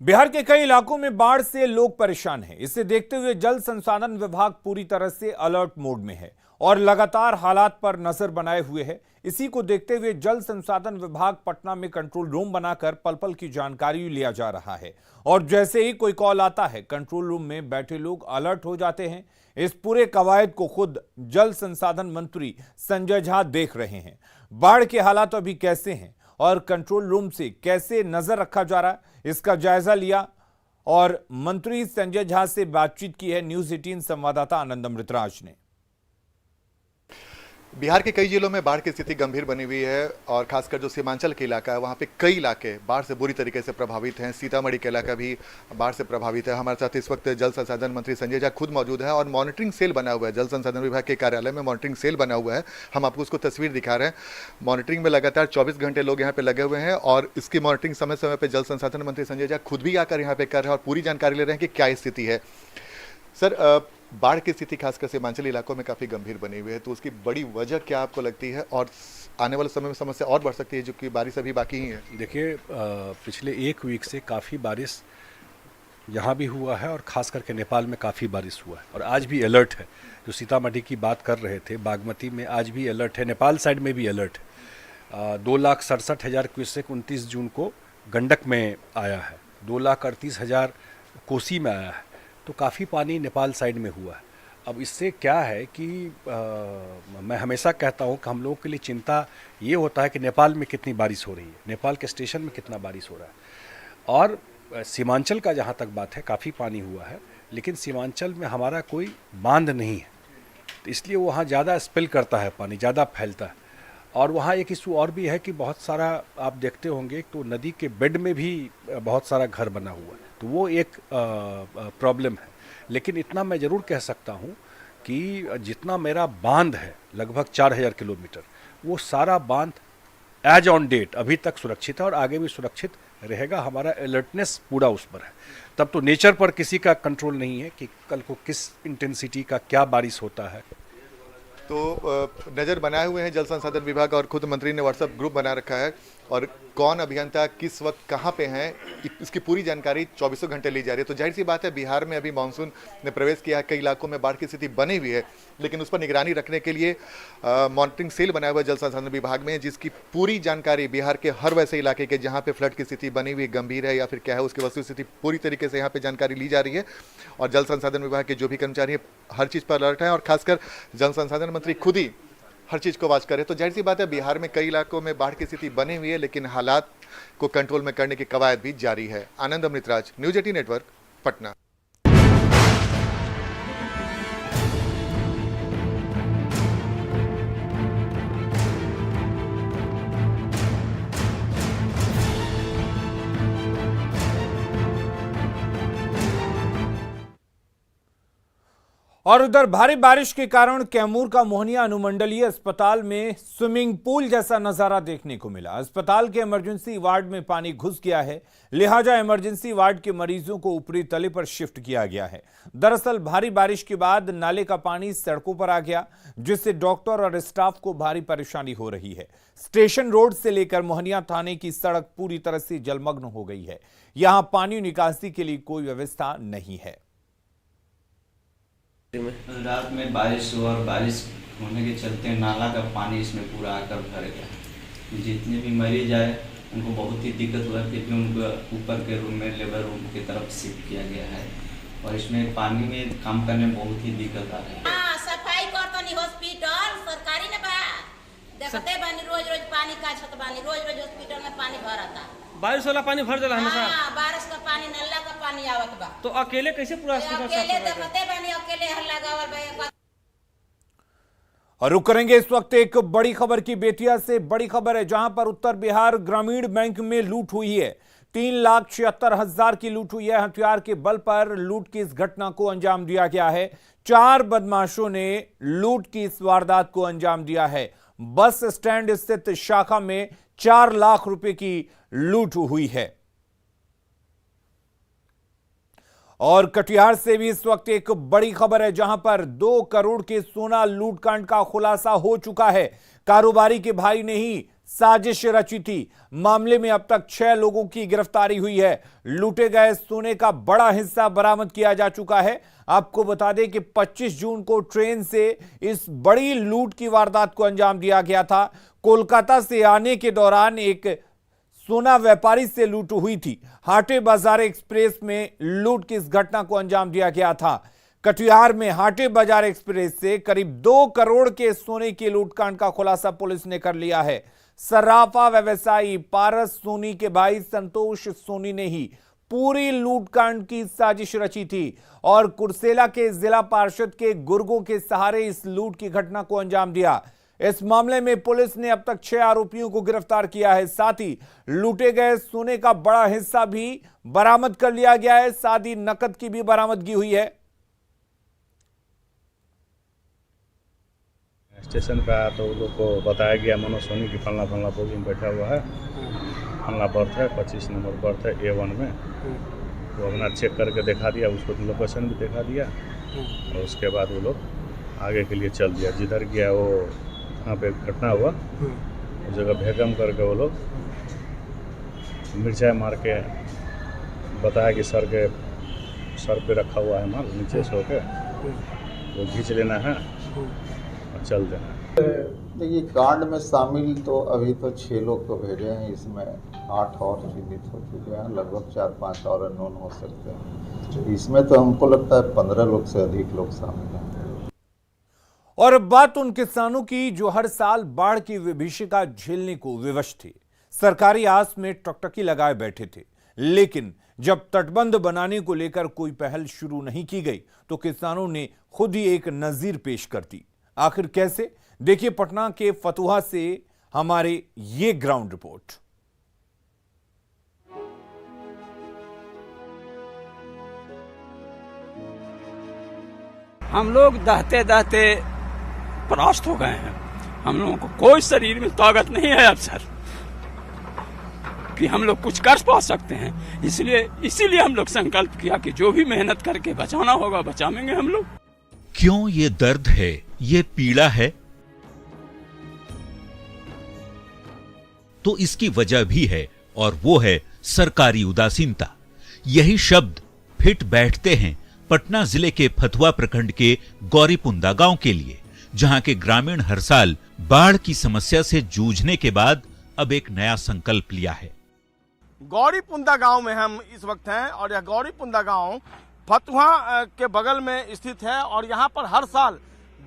बिहार के कई इलाकों में बाढ़ से लोग परेशान हैं। इसे देखते हुए जल संसाधन विभाग पूरी तरह से अलर्ट मोड में है और लगातार हालात पर नजर बनाए हुए है। इसी को देखते हुए जल संसाधन विभाग पटना में कंट्रोल रूम बनाकर पल पल की जानकारी लिया जा रहा है और जैसे ही कोई कॉल आता है कंट्रोल रूम में बैठे लोग अलर्ट हो जाते हैं। इस पूरे कवायद को खुद जल संसाधन मंत्री संजय झा देख रहे हैं। बाढ़ के हालात अभी कैसे हैं और कंट्रोल रूम से कैसे नजर रखा जा रहा है, इसका जायजा लिया और मंत्री संजय झा से बातचीत की है न्यूज 18 संवाददाता आनंद अमृतराज ने। बिहार के कई जिलों में बाढ़ की स्थिति गंभीर बनी हुई है और खासकर जो सीमांचल के इलाका है वहाँ पे कई इलाके बाढ़ से बुरी तरीके से प्रभावित हैं। सीतामढ़ी का इलाका भी बाढ़ से प्रभावित है। हमारे साथ इस वक्त जल संसाधन मंत्री संजय झा खुद मौजूद है और मॉनिटरिंग सेल बना हुआ है। जल संसाधन विभाग के कार्यालय में मॉनिटरिंग सेल बना हुआ है। हम आपको उसको तस्वीर दिखा रहे हैं। मॉनिटरिंग में लगातार 24 घंटे लोग यहाँ पे लगे हुए हैं और इसकी मॉनिटरिंग समय समय पर जल संसाधन मंत्री संजय झा खुद भी आकर यहाँ पे कर रहे हैं और पूरी जानकारी ले रहे हैं कि क्या स्थिति है। सर, बाढ़ की स्थिति खासकर सीमांचल इलाकों में काफ़ी गंभीर बनी हुई है, तो उसकी बड़ी वजह क्या आपको लगती है और आने वाले समय में समस्या और बढ़ सकती है जो कि बारिश अभी बाकी ही है? देखिए, पिछले एक वीक से काफ़ी बारिश यहाँ भी हुआ है और ख़ास करके नेपाल में काफ़ी बारिश हुआ है और आज भी अलर्ट है। जो सीतामढ़ी की बात कर रहे थे, बागमती में आज भी अलर्ट है, नेपाल साइड में भी अलर्ट है। 2,67,000 क्यूसेक 29 जून को गंडक में आया है, 2,38,000 कोसी में आया है, तो काफ़ी पानी नेपाल साइड में हुआ है। अब इससे क्या है कि मैं हमेशा कहता हूँ कि हम लोगों के लिए चिंता ये होता है कि नेपाल में कितनी बारिश हो रही है, नेपाल के स्टेशन में कितना बारिश हो रहा है। और सीमांचल का जहाँ तक बात है, काफ़ी पानी हुआ है, लेकिन सीमांचल में हमारा कोई बांध नहीं है, तो इसलिए वहाँ ज़्यादा स्पिल करता है, पानी ज़्यादा फैलता है। और वहाँ एक इशू और भी है कि बहुत सारा आप देखते होंगे तो नदी के बेड में भी बहुत सारा घर बना हुआ है, तो वो एक प्रॉब्लम है। लेकिन इतना मैं ज़रूर कह सकता हूँ कि जितना मेरा बांध है लगभग 4,000 किलोमीटर, वो सारा बांध एज ऑन डेट अभी तक सुरक्षित है और आगे भी सुरक्षित रहेगा। हमारा अलर्टनेस पूरा उस पर है। तब तो नेचर पर किसी का कंट्रोल नहीं है कि कल को किस इंटेंसिटी का क्या बारिश होता है। तो नज़र बनाए हुए हैं जल संसाधन विभाग और खुद मंत्री ने व्हाट्सएप ग्रुप बना रखा है और कौन अभियंता किस वक्त कहाँ पे हैं इसकी पूरी जानकारी 24 घंटे ली जा रही है। तो जाहिर सी बात है, बिहार में अभी मानसून ने प्रवेश किया है, कई इलाकों में बाढ़ की स्थिति बनी हुई है, लेकिन उस पर निगरानी रखने के लिए मॉनिटरिंग सेल बनाया हुआ है जल संसाधन विभाग में, जिसकी पूरी जानकारी बिहार के हर वैसे इलाके के जहाँ पे फ्लड की स्थिति बनी हुई गंभीर है या फिर क्या है, उसकी वस्तु स्थिति पूरी तरीके से यहाँ पे जानकारी ली जा रही है। और जल संसाधन विभाग के जो भी कर्मचारी हैं हर चीज़ पर अलर्ट हैं और खासकर जल संसाधन मंत्री खुद ही हर चीज़ को वॉच करे। तो जाहिर सी बात है, बिहार में कई इलाकों में बाढ़ की स्थिति बनी हुई है, लेकिन हालात को कंट्रोल में करने की कवायद भी जारी है। आनंद अमृतराज, न्यूज 18 नेटवर्क, पटना। और उधर भारी बारिश के कारण कैमूर का मोहनिया अनुमंडलीय अस्पताल में स्विमिंग पूल जैसा नजारा देखने को मिला। अस्पताल के इमरजेंसी वार्ड में पानी घुस गया है, लिहाजा इमरजेंसी वार्ड के मरीजों को ऊपरी तले पर शिफ्ट किया गया है। दरअसल भारी बारिश के बाद नाले का पानी सड़कों पर आ गया, जिससे डॉक्टर और स्टाफ को भारी परेशानी हो रही है। स्टेशन रोड से लेकर मोहनिया थाने की सड़क पूरी तरह से जलमग्न हो गई है। यहां पानी निकासी के लिए कोई व्यवस्था नहीं है। रात में बारिश हुआ और बारिश होने के चलते नाला का पानी इसमें पूरा आकर भर गया। जितने भी मरीज आए उनको बहुत ही दिक्कत हुआ, फिर भी उनको ऊपर के रूम में लेबर रूम की तरफ शिफ्ट किया गया है और इसमें पानी में काम करने में बहुत ही दिक्कत आ रही है। सफाई करतनी हॉस्पिटल सरकारी ने बा देखते बानी, रोज रोज पानी का छत बानी, रोज रोज हॉस्पिटल में पानी भरता। बारिश वाला पानी भर जाला हमेशा। हां, बारिश का पानी नल्ला का पानी आवत बा, तो अकेले कैसे पूरा हॉस्पिटल साफ अकेले करवाते? देखते बानी, अकेले हर लगावल बा। और रुक करेंगे इस वक्त एक बड़ी खबर की। बेतिया से बड़ी खबर है, जहां पर उत्तर बिहार ग्रामीण बैंक में लूट हुई है। 3,76,000 की लूट हुई है। हथियार के बल पर लूट की इस घटना को अंजाम दिया गया है। 4 बदमाशों ने लूट की इस वारदात को अंजाम दिया है। बस स्टैंड स्थित शाखा में 4 लाख रुपए की लूट हुई है। और कटिहार से भी इस वक्त एक बड़ी खबर है, जहां पर 2 करोड़ के सोना लूटकांड का खुलासा हो चुका है। कारोबारी के भाई ने ही साजिश रची थी। मामले में अब तक 6 लोगों की गिरफ्तारी हुई है। लूटे गए सोने का बड़ा हिस्सा बरामद किया जा चुका है। आपको बता दें कि 25 जून को ट्रेन से इस बड़ी लूट की वारदात को अंजाम दिया गया था। कोलकाता से आने के दौरान एक सोना व्यापारी से लूट हुई थी। हाटे बाजार एक्सप्रेस में लूट की इस घटना को अंजाम दिया गया था। कटिहार में हाटे बाजार एक्सप्रेस से करीब 2 करोड़ के सोने की लूटकांड का खुलासा पुलिस ने कर लिया है। सराफा व्यवसायी पारस सोनी के भाई संतोष सोनी ने ही पूरी लूटकांड की साजिश रची थी और कुर्सेला के जिला पार्षद के गुर्गों के सहारे इस लूट की घटना को अंजाम दिया। इस मामले में पुलिस ने अब तक 6 आरोपियों को गिरफ्तार किया है। साथ ही लूटे गए सोने का बड़ा हिस्सा भी बरामद कर लिया गया है। साथ ही नकद की भी बरामदगी हुई है। स्टेशन पे आया तो उन लोग को बताया गया मनोज सोनी की फलना बोगी में बैठा हुआ है, फलना बर्थ है, 25 नंबर बर्थ है A1 में। वो अपना चेक करके दिखा दिया, उसको लोकेशन भी दिखा दिया और उसके बाद वो लोग आगे के लिए चल दिया। जिधर गया वो वहाँ पे घटना हुआ उस जगह भेगम करके वो लोग मिर्चाई मार के बताया कि सर पे रखा हुआ है माल, नीचे सो के वो खींच लेना है और चल देना है। देखिए, कांड में शामिल तो अभी तो 6 लोग को भेजे हैं, इसमें 8 और चिन्हित हो चुके हैं, लगभग 4-5 और अननोन हो सकते हैं। इसमें तो हमको लगता है 15 लोग से अधिक लोग शामिल हैं। और अब बात उन किसानों की जो हर साल बाढ़ की विभीषिका झेलने को विवश थे। सरकारी आस में टकटकी लगाए बैठे थे, लेकिन जब तटबंध बनाने को लेकर कोई पहल शुरू नहीं की गई तो किसानों ने खुद ही एक नजीर पेश कर दी। आखिर कैसे, देखिए पटना के फतुहा से हमारे ये ग्राउंड रिपोर्ट। हम लोग दहते दहते परास्त हो गए हैं। हम लोगों को कोई शरीर में ताकत नहीं है अब सर कि हम लोग कुछ कर पा सकते हैं। इसीलिए हम लोग संकल्प किया कि जो भी मेहनत करके बचाना होगा बचाएंगे हम लोग। क्यों ये दर्द है, ये पीड़ा है? तो इसकी वजह भी है और वो है सरकारी उदासीनता। यही शब्द फिट बैठते हैं पटना जिले के फतुहा प्रखंड के गौरीपुंदा गांव के लिए, जहां के ग्रामीण हर साल बाढ़ की समस्या से जूझने के बाद अब एक नया संकल्प लिया है। गौरीपुंदा गांव में हम इस वक्त हैं और यह गौरीपुंदा गांव फतुहा के बगल में स्थित है और यहां पर हर साल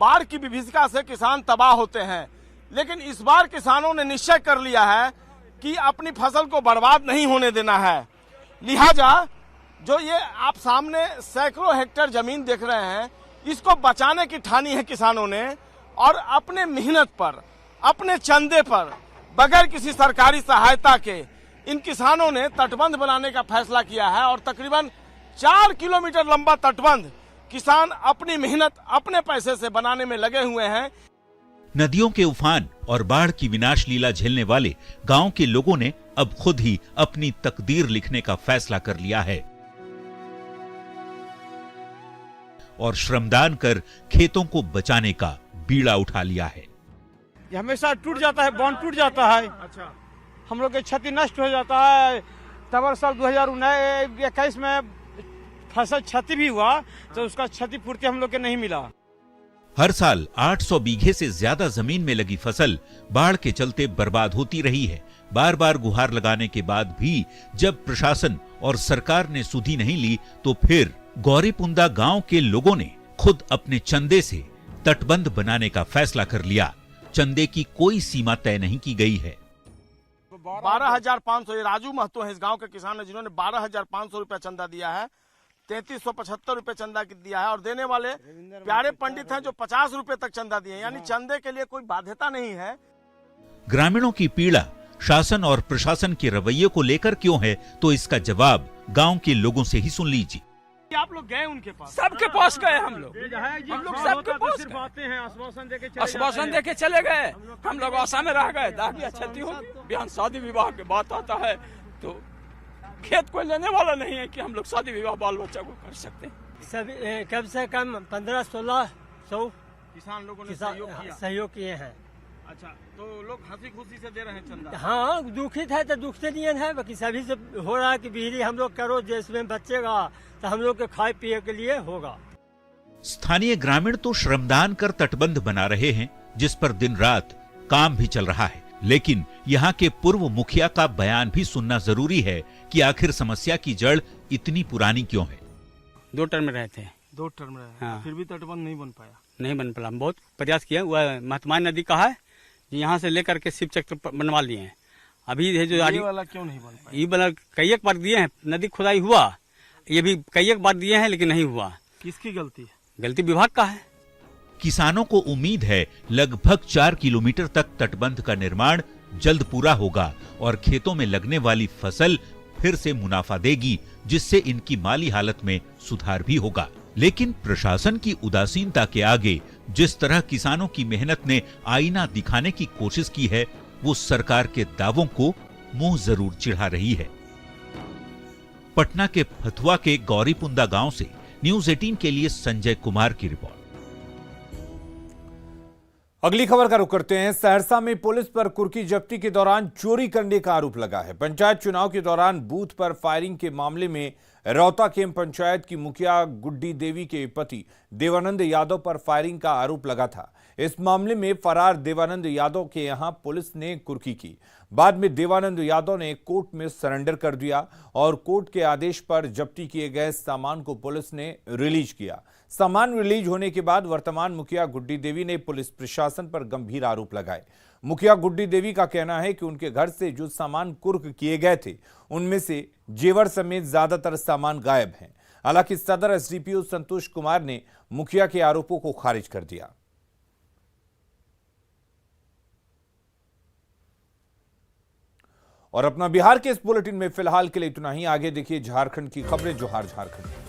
बाढ़ की विभीषिका से किसान तबाह होते हैं। लेकिन इस बार किसानों ने निश्चय कर लिया है कि अपनी फसल को बर्बाद नहीं होने देना है। लिहाजा जो ये आप सामने सैकड़ों हेक्टेयर जमीन देख रहे हैं, इसको बचाने की ठानी है किसानों ने और अपने मेहनत पर, अपने चंदे पर, बगैर किसी सरकारी सहायता के इन किसानों ने तटबंध बनाने का फैसला किया है और तकरीबन 4 किलोमीटर लंबा तटबंध किसान अपनी मेहनत, अपने पैसे से बनाने में लगे हुए हैं। नदियों के उफान और बाढ़ की विनाश लीला झेलने वाले गांव के लोगों ने अब खुद ही अपनी तकदीर लिखने का फैसला कर लिया है और श्रमदान कर खेतों को बचाने का बीड़ा उठा लिया है। ये हमेशा टूट जाता है, बांध टूट जाता है। अच्छा, हम लोग की क्षति नष्ट हो जाता है। तब साल 2019-21 में फसल क्षति भी हुआ तो उसका क्षतिपूर्ति हम लोग के नहीं मिला। हर साल 800 बीघे से ज्यादा जमीन में लगी फसल बाढ़ के चलते बर्बाद होती रही है। बार बार गुहार लगाने के बाद भी जब प्रशासन और सरकार ने सुधि नहीं ली तो फिर गौरीपुंदा गांव के लोगों ने खुद अपने चंदे से तटबंध बनाने का फैसला कर लिया। चंदे की कोई सीमा तय नहीं की गई है। 12,500 राजू महतो है इस गांव के किसान है जिन्होंने 12,500 रुपया चंदा दिया है। 3375 रुपए चंदा दिया है और देने वाले प्यारे पंडित हैं जो 50 रुपए तक चंदा दिए, यानी चंदे के लिए कोई बाध्यता नहीं है। ग्रामीणों की पीड़ा शासन और प्रशासन के रवैये को लेकर क्यों है, तो इसका जवाब गांव के लोगों से ही सुन लीजिए। आप लोग गए उनके पास? सबके पास गए हम लोग सबके पास सिर्फ आते हैं, आश्वासन देके चले गए। हम लोग आशा में रह गए, दागी क्षति हो, बिहान शादी विवाह की बात आता है तो खेत कोई लेने वाला नहीं है कि हम लोग शादी विवाह बाल बच्चा को कर सकते हैं। सभी कम से कम 1500-1600 किसान लोगों ने सहयोग किए हैं। अच्छा, तो लोग हंसी खुशी से दे रहे हैं चंदा। हाँ, दुखित है तो दुख से नहीं है, बाकी सभी से हो रहा है कि बिजली हम लोग करो, जिसमें बचेगा तो हम लोग के खाए पिए के लिए होगा। स्थानीय ग्रामीण तो श्रमदान कर तटबंध बना रहे हैं, जिस पर दिन रात काम भी चल रहा है, लेकिन यहाँ के पूर्व मुखिया का बयान भी सुनना जरूरी है कि आखिर समस्या की जड़ इतनी पुरानी क्यों है। 2 टर्म रहे थे। 2 टर्म रहे, हाँ। फिर भी तटबंध नहीं बन पाया। नहीं बन पाया, हम बहुत प्रयास किया। वह महत्मा नदी का है, यहाँ से लेकर के शिव चक्र बनवा लिए हैं। अभी ये जो ये वाला क्यों नहीं बन पाया? ये वाला कई एक बार दिए हैं, नदी खुदाई हुआ, ये भी कई एक बार दिए हैं लेकिन नहीं हुआ। किसकी गलती है? गलती विभाग का है। किसानों को उम्मीद है लगभग 4 किलोमीटर तक तटबंध का निर्माण जल्द पूरा होगा और खेतों में लगने वाली फसल फिर से मुनाफा देगी, जिससे इनकी माली हालत में सुधार भी होगा। लेकिन प्रशासन की उदासीनता के आगे जिस तरह किसानों की मेहनत ने आईना दिखाने की कोशिश की है, वो सरकार के दावों को मुंह जरूर चिढ़ा रही है। पटना के फतुआ के गौरीपुंदा गांव से न्यूज़ 18 के लिए संजय कुमार की रिपोर्ट। अगली खबर का रुख करते हैं। सहरसा में पुलिस पर कुर्की जब्ती के दौरान चोरी करने का आरोप लगा है। पंचायत चुनाव के दौरान बूथ पर फायरिंग के मामले में रौता केम पंचायत की मुखिया गुड्डी देवी के पति देवानंद यादव पर फायरिंग का आरोप लगा था। इस मामले में फरार देवानंद यादव के यहां पुलिस ने कुर्की की। बाद में देवानंद यादव ने कोर्ट में सरेंडर कर दिया और कोर्ट के आदेश पर जब्ती किए गए सामान को पुलिस ने रिलीज किया। सामान रिलीज होने के बाद वर्तमान मुखिया गुड्डी देवी ने पुलिस प्रशासन पर गंभीर आरोप लगाए। मुखिया गुड्डी देवी का कहना है कि उनके घर से जो सामान कुर्क किए गए थे, उनमें से जेवर समेत ज्यादातर सामान गायब हैं। हालांकि सदर एसडीपीओ संतोष कुमार ने मुखिया के आरोपों को खारिज कर दिया। और अपना बिहार के इस बुलेटिन में फिलहाल के लिए इतना ही। आगे देखिए झारखंड की खबरें। जोहार झारखंड।